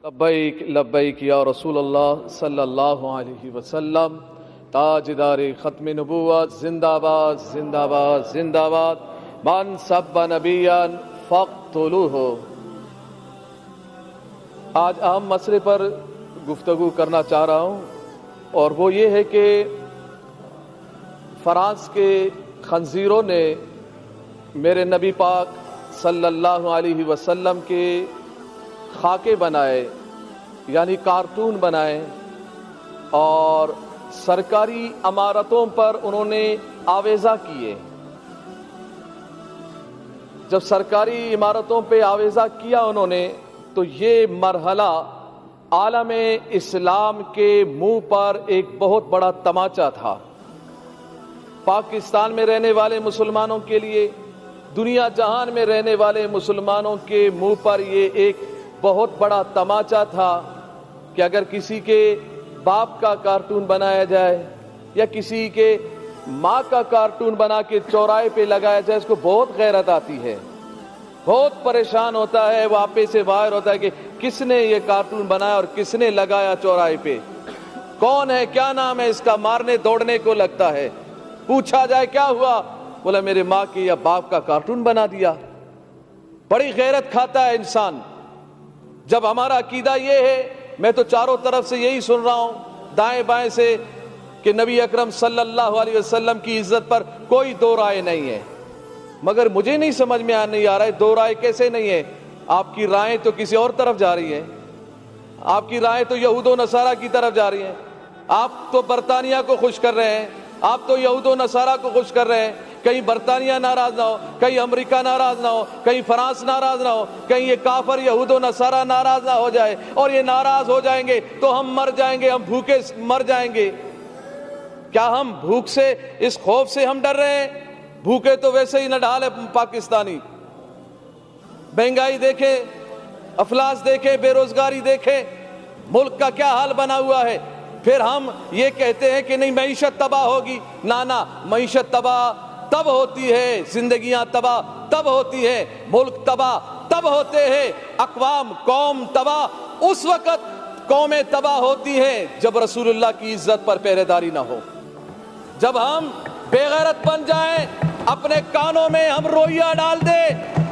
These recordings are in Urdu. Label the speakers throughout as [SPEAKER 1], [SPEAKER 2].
[SPEAKER 1] لبیک لبیک یا رسول اللہ صلی اللہ علیہ وسلم، تاجدار ختم نبوت، زندہ باد زندہ باد زندہ باد، من سب نبیا فاقتلوہ۔ آج اہم مسئلے پر گفتگو کرنا چاہ رہا ہوں، اور وہ یہ ہے کہ فرانس کے خنزیروں نے میرے نبی پاک صلی اللہ علیہ وسلم کے خاکے بنائے، یعنی کارٹون بنائے، اور سرکاری عمارتوں پر انہوں نے آویزہ کیے۔ جب سرکاری عمارتوں پہ آویزہ کیا انہوں نے، تو یہ مرحلہ عالم اسلام کے منہ پر ایک بہت بڑا تماچا تھا۔ پاکستان میں رہنے والے مسلمانوں کے لیے، دنیا جہان میں رہنے والے مسلمانوں کے منہ پر یہ ایک بہت بڑا تماچا تھا کہ اگر کسی کے باپ کا کارٹون بنایا جائے یا کسی کے ماں کا کارٹون بنا کے چوراہے پہ لگایا جائے، اس کو بہت غیرت آتی ہے، بہت پریشان ہوتا ہے، وہ آپے سے باہر ہوتا ہے کہ کس نے یہ کارٹون بنایا اور کس نے لگایا چوراہے پہ، کون ہے، کیا نام ہے اس کا، مارنے دوڑنے کو لگتا ہے۔ پوچھا جائے کیا ہوا، بولا میرے ماں کے یا باپ کا کارٹون بنا دیا۔ بڑی غیرت کھاتا ہے انسان۔ جب ہمارا عقیدہ یہ ہے، میں تو چاروں طرف سے یہی سن رہا ہوں، دائیں بائیں سے، کہ نبی اکرم صلی اللہ علیہ وسلم کی عزت پر کوئی دو رائے نہیں ہے، مگر مجھے نہیں سمجھ میں نہیں آ رہا ہے دو رائے کیسے نہیں ہے۔ آپ کی رائیں تو کسی اور طرف جا رہی ہیں، آپ کی رائیں تو یہود و نصارہ کی طرف جا رہی ہیں۔ آپ تو برطانیہ کو خوش کر رہے ہیں، آپ تو یہود و نصارہ کو خوش کر رہے ہیں۔ کہیں برطانیہ ناراض نہ ہو، کہیں امریکہ ناراض نہ ہو، کہیں فرانس ناراض نہ ہو، کہیں یہ کافر یہود و نصارہ ناراض نہ ہو جائے، اور یہ ناراض ہو جائیں گے تو ہم مر جائیں گے، ہم بھوکے مر جائیں گے۔ کیا ہم بھوک سے، اس خوف سے ہم ڈر رہے ہیں؟ بھوکے تو ویسے ہی نہ ڈھال ہے پاکستانی۔ مہنگائی دیکھیں، افلاس دیکھیں، بے روزگاری دیکھیں، ملک کا کیا حال بنا ہوا ہے۔ پھر ہم یہ کہتے ہیں کہ نہیں معیشت تباہ ہوگی۔ نہ، معیشت تباہ تب ہوتی ہے، زندگیاں تباہ تب ہوتی ہیں، ملک تباہ تب ہوتے ہیں، اقوام قوم تباہ اس وقت قومیں تباہ ہوتی ہیں جب رسول اللہ کی عزت پر پہرے داری نہ ہو، جب ہم بے غیرت بن جائیں، اپنے کانوں میں ہم روئیہ ڈال دیں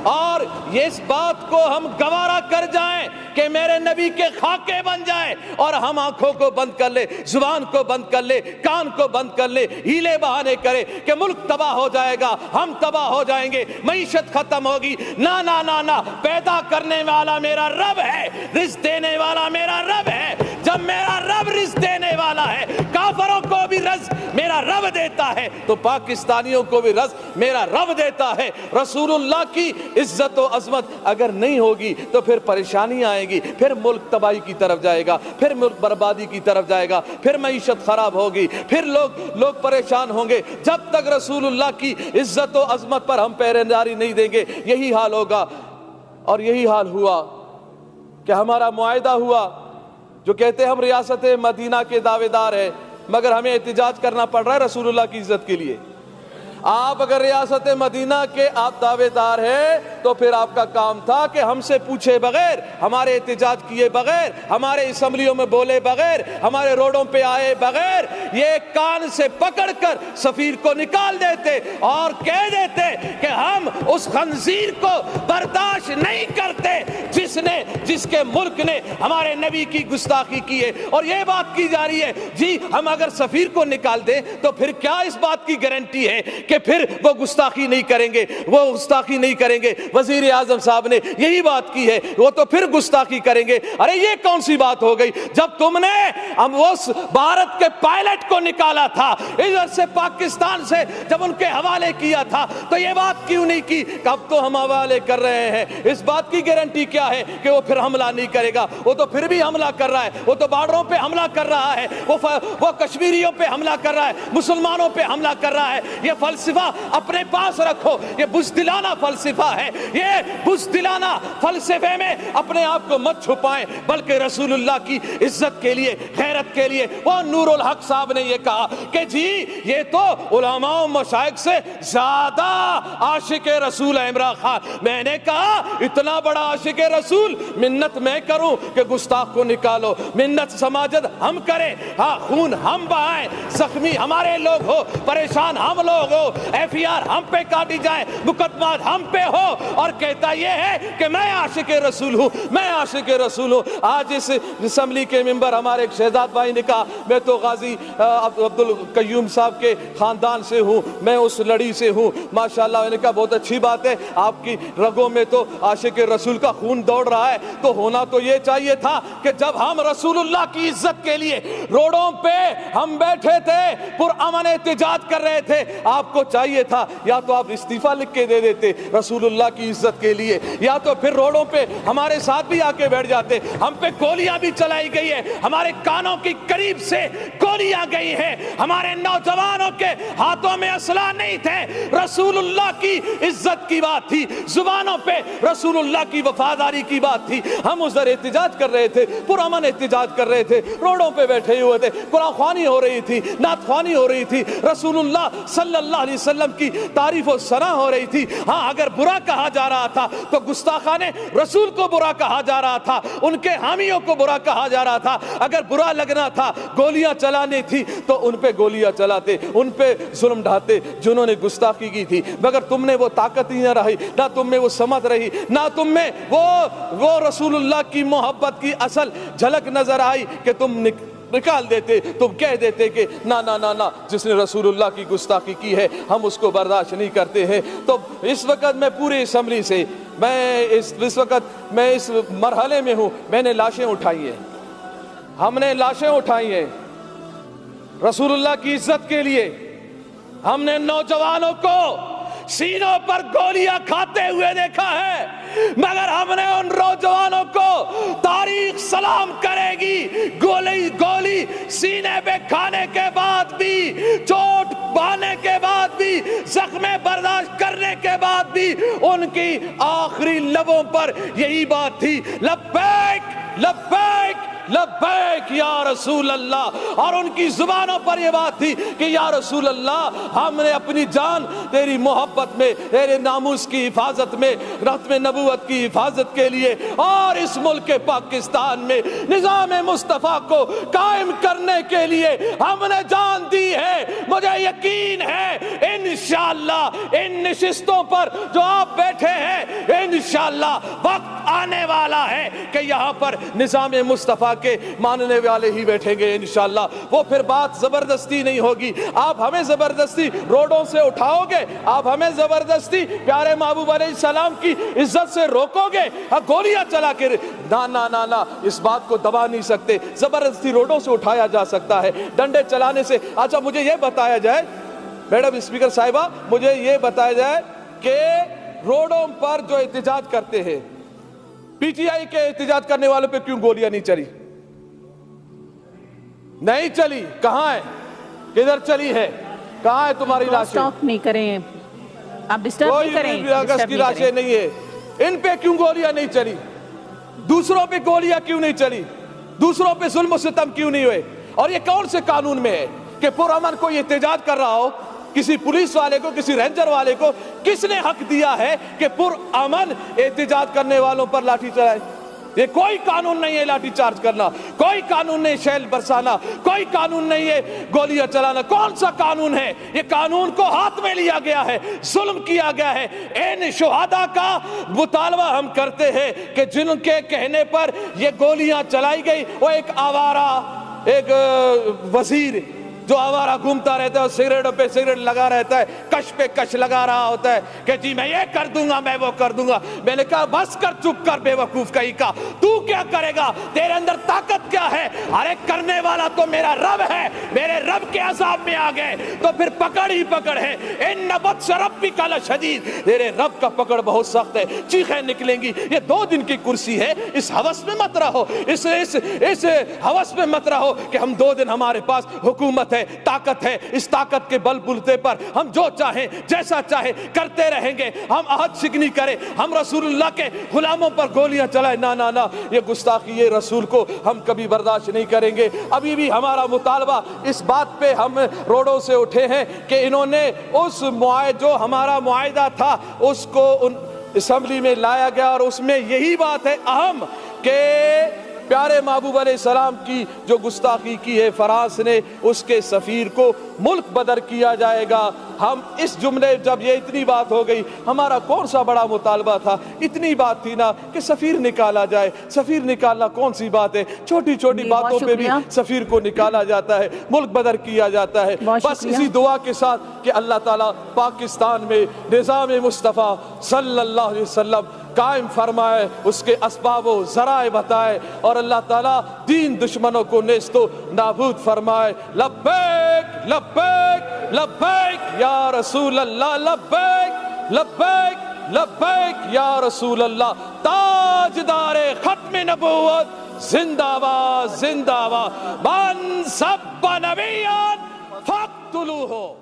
[SPEAKER 1] اور اس بات کو ہم گوارا کر جائیں کہ میرے نبی کے خاکے بن جائیں، اور ہم آنکھوں کو بند کر لے، زبان کو بند کر لے، کان کو بند کر لے، ہیلے بہانے کرے کہ ملک تباہ ہو جائے گا، ہم تباہ ہو جائیں گے، معیشت ختم ہوگی۔ نہ، پیدا کرنے والا میرا رب ہے، رزق دینے والا میرا رب ہے۔ جب میرا رب رزق دینے والا ہے، کافروں کو بھی رزق میرا رب دیتا ہے، تو پاکستانیوں کو بھی رزق میرا رب دیتا ہے۔ رسول اللہ کی عزت و عظمت اگر نہیں ہوگی تو پھر پریشانی آئے گی، پھر ملک تباہی کی طرف جائے گا، پھر ملک بربادی کی طرف جائے گا، پھر معیشت خراب ہوگی، پھر لوگ پریشان ہوں گے۔ جب تک رسول اللہ کی عزت و عظمت پر ہم پہرے داری نہیں دیں گے، یہی حال ہوگا۔ اور یہی حال ہوا کہ ہمارا معاہدہ ہوا، جو کہتے ہیں ہم ریاست مدینہ کے دعوے دار ہیں، مگر ہمیں احتجاج کرنا پڑ رہا ہے رسول اللہ کی عزت کے لیے۔ آپ اگر ریاست مدینہ کے آپ دعوے دار ہیں تو پھر آپ کا کام تھا کہ ہم سے پوچھے بغیر، ہمارے احتجاج کیے بغیر، ہمارے اسمبلیوں میں بولے بغیر، ہمارے روڈوں پہ آئے بغیر، یہ کان سے پکڑ کر سفیر کو نکال دیتے اور کہہ دیتے کہ ہم اس خنزیر کو برداشت نہیں کرتے جس کے ملک نے ہمارے نبی کی گستاخی کی ہے۔ اور یہ بات کی جا رہی ہے جی ہم اگر سفیر کو نکال دیں تو پھر کیا اس بات کی گارنٹی ہے کہ پھر وہ گستاخی نہیں کریں گے، وہ گستاخی نہیں کریں گے۔ وزیر اعظم صاحب نے یہی بات کی ہے، وہ تو پھر گستاخی کریں گے۔ ارے یہ کون سی بات ہو گئی؟ جب تم نے اس بھارت کے پائلٹ کو نکالا تھا ادھر سے پاکستان سے، جب ان کے حوالے کیا تھا تو یہ بات کیوں نہیں کی کہ اب تو ہم حوالے کر رہے ہیں؟ اس بات کی گارنٹی کیا ہے کہ وہ پھر حملہ نہیں کرے گا؟ وہ تو پھر بھی حملہ کر رہا ہے، وہ تو بارڈروں پہ حملہ کر رہا ہے، وہ کشمیریوں پہ حملہ کر رہا ہے، مسلمانوں پہ حملہ کر رہا ہے۔ یہ فلسفہ اپنے پاس رکھو، یہ بزدلانہ فلسفہ ہے، یہ بزدلانہ فلسفے میں اپنے آپ کو مت چھپائیں، بلکہ رسول اللہ کی عزت کے لیے، غیرت کے لیے۔ وہ نور الحق صاحب نے یہ کہا کہ جی یہ تو علماء و مشائخ سے زیادہ عاشق رسول ہے عمران خان۔ میں نے کہا اتنا بڑا عاشق رسول، منت میں کروں کہ گستاخ کو نکالو، منت سماجت ہم کریں، ہاں خون ہم بہائیں، زخمی ہمارے لوگ ہو، پریشان ہم لوگ ہو، ایف ای آر ہم پہ کاٹی جائیں، مقدمات ہم پہ ہو، اور کہتا یہ ہے کہ میں عاشق رسول ہوں، میں عاشق رسول ہوں۔ آج اس اسمبلی کے ممبر ہمارے ایک شہزاد بھائی نے کہا میں تو غازی عبدالقیوم صاحب کے خاندان سے ہوں، میں اس لڑی سے ہوں، ماشاءاللہ۔ میں نے کہا بہت اچھی بات ہے، آپ کی رگوں میں تو عاشق رسول کا خون دوڑ رہا ہے، تو ہونا تو یہ چاہیے تھا کہ جب ہم رسول اللہ کی عزت کے لیے روڈوں پہ ہم بیٹھے تھے، پرامن احتجاج کر رہے تھے، آپ کو چاہیے تھا یا تو آپ استعفیٰ لکھ کے دے دیتے رسول اللہ کی عزت کے لیے، یا تو پھر روڈوں پہ ہمارے ساتھ بھی آ کے بیٹھ جاتے۔ ہم پہ گولیاں بھی چلائی گئی ہے، ہمارے کانوں کی قریب سے گولیاں گئی ہیں، ہمارے نوجوانوں کے ہاتھوں میں اسلحہ نہیں تھے، رسول اللہ کی عزت کی بات تھی، زبانوں پہ رسول اللہ کی وفاداری کی بات تھی۔ ہم ادھر احتجاج کر رہے تھے، پرامن احتجاج کر رہے تھے، روڈوں پہ بیٹھے ہوئے تھے، قرآن خوانی ہو رہی تھی، نعت خوانی ہو رہی تھی، رسول اللہ صلی اللہ علیہ وسلم کی تعریف و ثنا ہو رہی تھی۔ ہاں اگر برا کہا جا رہا تھا تو گستاخانے رسول کو برا کہا جا رہا تھا، ان کے حامیوں کو برا کہا جا رہا تھا۔ اگر برا لگنا تھا، گولیاں چلانی تھی تو ان پہ گولیاں چلاتے، ان پہ ظلم ڈھاتے جنہوں نے گستاخی کی تھی، مگر تم نے وہ طاقت ہی نہ رہی، نہ تم میں وہ سمت رہی، نہ تم میں وہ رسول اللہ کی محبت کی اصل جھلک نظر آئی کہ تم نکال دیتے، تم کہہ دیتے کہ نہ نہ نہ نہ، جس نے رسول اللہ کی گستاخی کی ہے ہم اس کو برداشت نہیں کرتے ہیں۔ تو اس وقت میں پوری اسمبلی سے اس وقت میں اس مرحلے میں ہوں، میں نے لاشیں اٹھائی ہیں، ہم نے لاشیں اٹھائی ہیں رسول اللہ کی عزت کے لیے، ہم نے نوجوانوں کو سینوں پر گولیاں کھاتے ہوئے دیکھا ہے، مگر ہم نے ان نوجوانوں کو تاریخ سلام کرے گی، گولی سینے پہ کھانے کے بعد بھی، چوٹ پانے کے بعد بھی، زخم برداشت کرنے کے بعد بھی ان کی آخری لبوں پر یہی بات تھی، لبیک لبیک لبیک یا رسول اللہ، اور ان کی زبانوں پر یہ بات تھی کہ یا رسول اللہ ہم نے اپنی جان تیری محبت میں، تیرے ناموس کی حفاظت میں، ختم نبوت کی حفاظت کے لیے اور اس ملک پاکستان میں نظام مصطفیٰ کو قائم کرنے کے لیے ہم نے جان دی ہے۔ مجھے یقین ہے انشاءاللہ ان نشستوں پر جو آپ بیٹھے ہیں، انشاءاللہ وقت آنے والا ہے کہ یہاں پر نظام مصطفیٰ کے ماننے والے ہی بیٹھیں گے انشاءاللہ۔ وہ پھر بات زبردستی نہیں ہوگی، آپ ہمیں زبردستی روڈوں سے اٹھاؤ گے، آپ ہمیں زبردستی پیارے محبوب علیہ السلام کی عزت سے روکو گے، گولیاں چلا کے نہ نہ نہ نہ، اس بات کو دبا نہیں سکتے۔ زبردستی روڈوں سے اٹھایا جا سکتا ہے، ڈنڈے چلانے سے۔ اچھا مجھے یہ بتایا جائے میڈم اسپیکر صاحبہ، مجھے یہ بتایا جائے کہ روڈوں پر جو احتجاج کرتے ہیں، پی ٹی آئی کے احتجاج کرنے والوں پہ کیوں گولیاں نہیں چلی؟ نہیں چلی، کہاں ہے؟ کدھر چلی ہے؟ کہاں ہے تمہاری لاشیں؟
[SPEAKER 2] سٹاپ نہیں کریں، آپ ڈسٹرب نہیں کریں،
[SPEAKER 1] کوئی اگست کی لاشیں نہیں ہے، ان پہ کیوں گولیاں نہیں چلی؟ دوسروں پہ گولیاں کیوں نہیں چلی؟ دوسروں پہ ظلم و ستم کیوں نہیں ہوئے؟ اور یہ کون سے قانون میں ہے کہ پرامن کوئی احتجاج کر رہا ہو، کسی پولیس والے کو، کسی رینجر والے کو کس نے حق دیا ہے کہ پرامن احتجاج کرنے والوں پر لاٹھی چلائے؟ یہ کوئی قانون نہیں ہے لاٹھی چارج کرنا، کوئی قانون نہیں شیل برسانا، کوئی قانون نہیں ہے گولیاں چلانا۔ کون سا قانون ہے؟ یہ قانون کو ہاتھ میں لیا گیا ہے، ظلم کیا گیا ہے۔ ان شہداء کا مطالبہ ہم کرتے ہیں کہ جن کے کہنے پر یہ گولیاں چلائی گئی، وہ ایک آوارہ، ایک وزیر جو آوارہ گھومتا رہتا ہے اور سگریٹوں پہ سگریٹ لگا رہتا ہے، کش پہ کش لگا رہا ہوتا ہے کہ جی میں یہ کر دوں گا، میں وہ کر دوں گا۔ میں نے کہا بس کر، چپ کر بے وقوف کہیں کا، تو کیا کرے گا؟ تیرے اندر طاقت کیا ہے؟ ارے کرنے والا تو میرا رب ہے، میرے رب کے عذاب میں آ گئے تو پھر پکڑ ہی پکڑ ہے۔ ان بطش ربک لشدید، تیرے رب کا پکڑ بہت سخت ہے، چیخیں نکلیں گی۔ یہ 2 دن کی کرسی ہے، اس ہوس میں مت رہو، اس ہوس میں مت رہو کہ ہم 2 دن ہمارے پاس حکومت ہے۔ ہے، طاقت ہے، اس طاقت کے بل بوتے پر ہم جو چاہیں جیسا چاہے کرتے رہیں گے، ہم عہد شکنی کریں، ہم رسول اللہ کے غلاموں پر گولیاں چلائیں، نہ نہ نہ، یہ گستاخی یہ رسول کو ہم کبھی برداشت نہیں کریں گے۔ ابھی بھی ہمارا مطالبہ اس بات پہ ہم روڈوں سے اٹھے ہیں کہ انہوں نے اس جو ہمارا معاہدہ تھا اس کو اسمبلی میں لایا گیا، اور اس میں یہی بات ہے اہم کہ پیارے محبوب علیہ السلام کی جو گستاخی کی ہے فرانس نے، اس کے سفیر کو ملک بدر کیا جائے گا۔ ہم اس جملے جب یہ اتنی بات ہو گئی، ہمارا کون سا بڑا مطالبہ تھا، اتنی بات تھی نا کہ سفیر نکالا جائے۔ سفیر نکالنا کون سی بات ہے، چھوٹی چھوٹی باتوں پہ بھی سفیر کو نکالا جاتا ہے، ملک بدر کیا جاتا ہے۔ بس اسی دعا کے ساتھ کہ اللہ تعالیٰ پاکستان میں نظام مصطفیٰ صلی اللہ علیہ وسلم قائم فرمائے، اس کے اسباب و ذرائع بتائے، اور اللہ تعالیٰ دین دشمنوں کو نیست و نابود فرمائے۔ لبیک لبیک لبیک یا رسول اللہ، لبیک لبیک لبیک یا رسول اللہ۔ تاجدار ختم نبوت زندہ باد زندہ باد، من سب نبیان فاقتلوہ۔